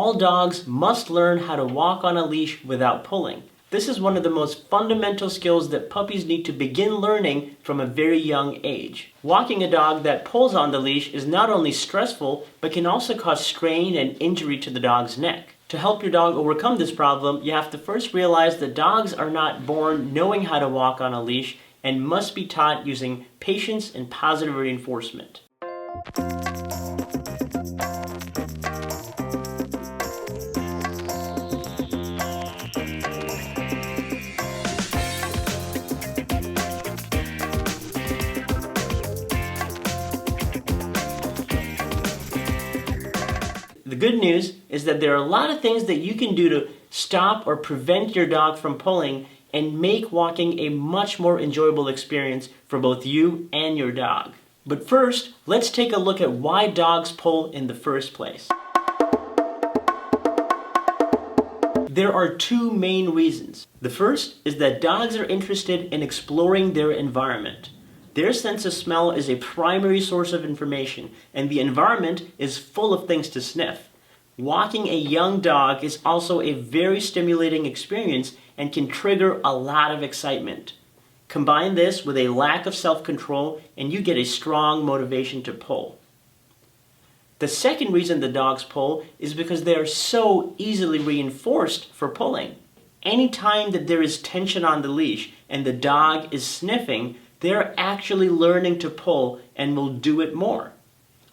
All dogs must learn how to walk on a leash without pulling. This is one of the most fundamental skills that puppies need to begin learning from a very young age. Walking a dog that pulls on the leash is not only stressful, but can also cause strain and injury to the dog's neck. To help your dog overcome this problem, you have to first realize that dogs are not born knowing how to walk on a leash and must be taught using patience and positive reinforcement. The good news is that there are a lot of things that you can do to stop or prevent your dog from pulling and make walking a much more enjoyable experience for both you and your dog. But first, let's take a look at why dogs pull in the first place. There are two main reasons. The first is that dogs are interested in exploring their environment. Their sense of smell is a primary source of information, and the environment is full of things to sniff. Walking a young dog is also a very stimulating experience and can trigger a lot of excitement. Combine this with a lack of self-control, and you get a strong motivation to pull. The second reason the dogs pull is because they are so easily reinforced for pulling. Anytime that there is tension on the leash and the dog is sniffing, they're actually learning to pull and will do it more.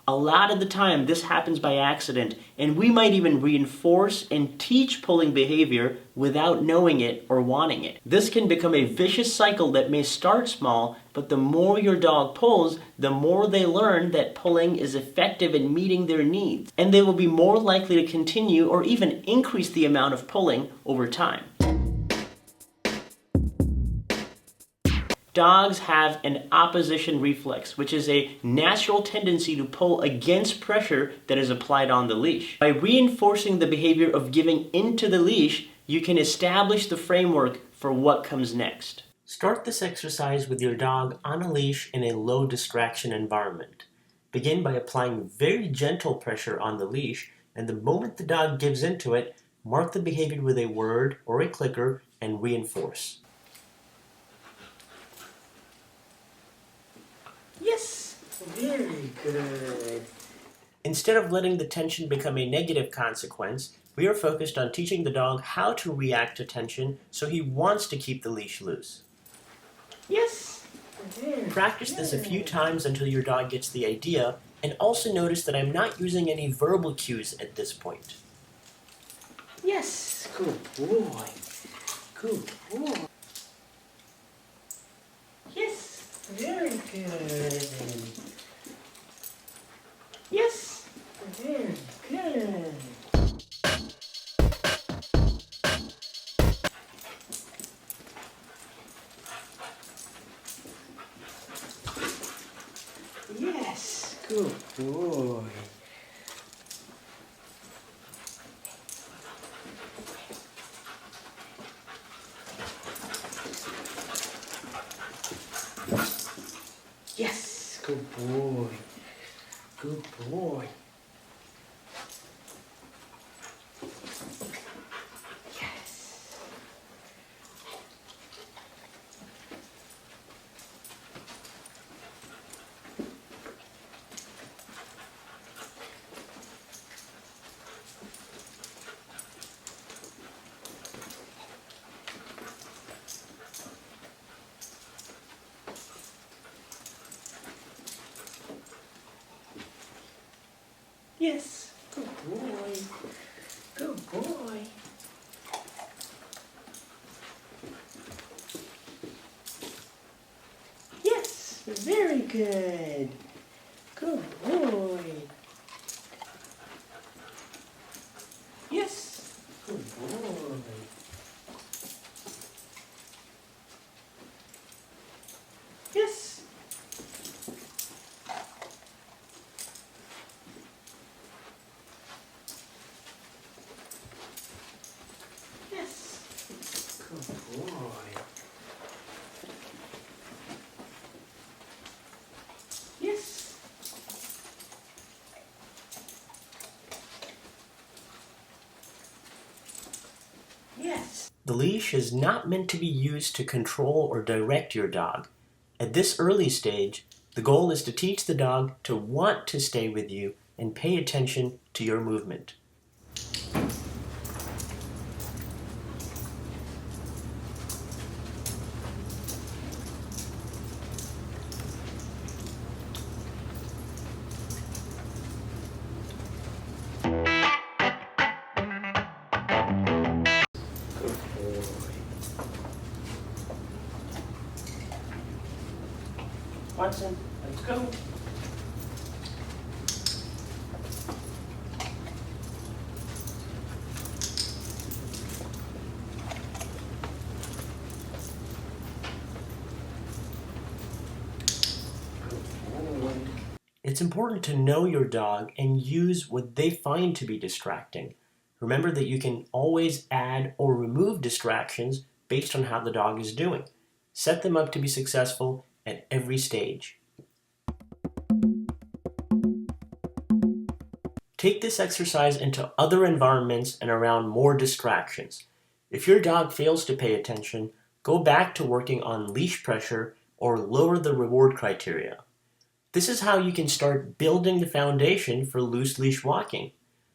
A lot of the time this happens by accident, and we might even reinforce and teach pulling behavior without knowing it or wanting it. This can become a vicious cycle that may start small, but the more your dog pulls, the more they learn that pulling is effective in meeting their needs, and they will be more likely to continue or even increase the amount of pulling over time. Dogs have an opposition reflex, which is a natural tendency to pull against pressure that is applied on the leash. By reinforcing the behavior of giving into the leash, you can establish the framework for what comes next. Start this exercise with your dog on a leash in a low distraction environment. Begin by applying very gentle pressure on the leash, and the moment the dog gives into it, mark the behavior with a word or a clicker and reinforce. Yes, very good. Instead of letting the tension become a negative consequence, we are focused on teaching the dog how to react to tension so he wants to keep the leash loose. Yes. Practice this a few times until your dog gets the idea, and also notice that I'm not using any verbal cues at this point. Yes, good boy. Good boy. Very good. Yes. Very good. Yes. Good boy. Yes, good boy. Good boy. Yes. Yes, good boy. Good boy. Yes, very good. Good boy. Yes, good boy. Yes. Good boy. Yes. Yes. The leash is not meant to be used to control or direct your dog. At this early stage, the goal is to teach the dog to want to stay with you and pay attention to your movement. Watson, let's go. It's important to know your dog and use what they find to be distracting. Remember that you can always add or remove distractions based on how the dog is doing. Set them up to be successful at every stage. Take this exercise into other environments and around more distractions. If your dog fails to pay attention, go back to working on leash pressure or lower the reward criteria. This is how you can start building the foundation for loose leash walking.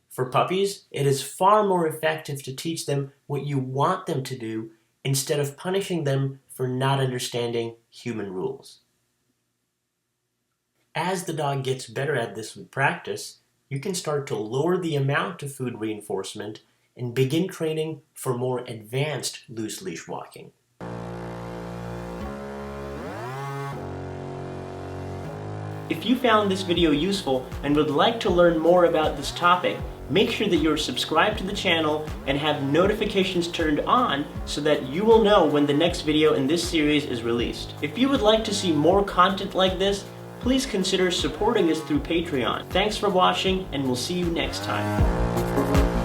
For puppies, it is far more effective to teach them what you want them to do instead of punishing them for not understanding human rules. As the dog gets better at this with practice, you can start to lower the amount of food reinforcement and begin training for more advanced loose leash walking. If you found this video useful and would like to learn more about this topic, make sure that you're subscribed to the channel and have notifications turned on so that you will know when the next video in this series is released. If you would like to see more content like this, please consider supporting us through Patreon. Thanks for watching, and we'll see you next time.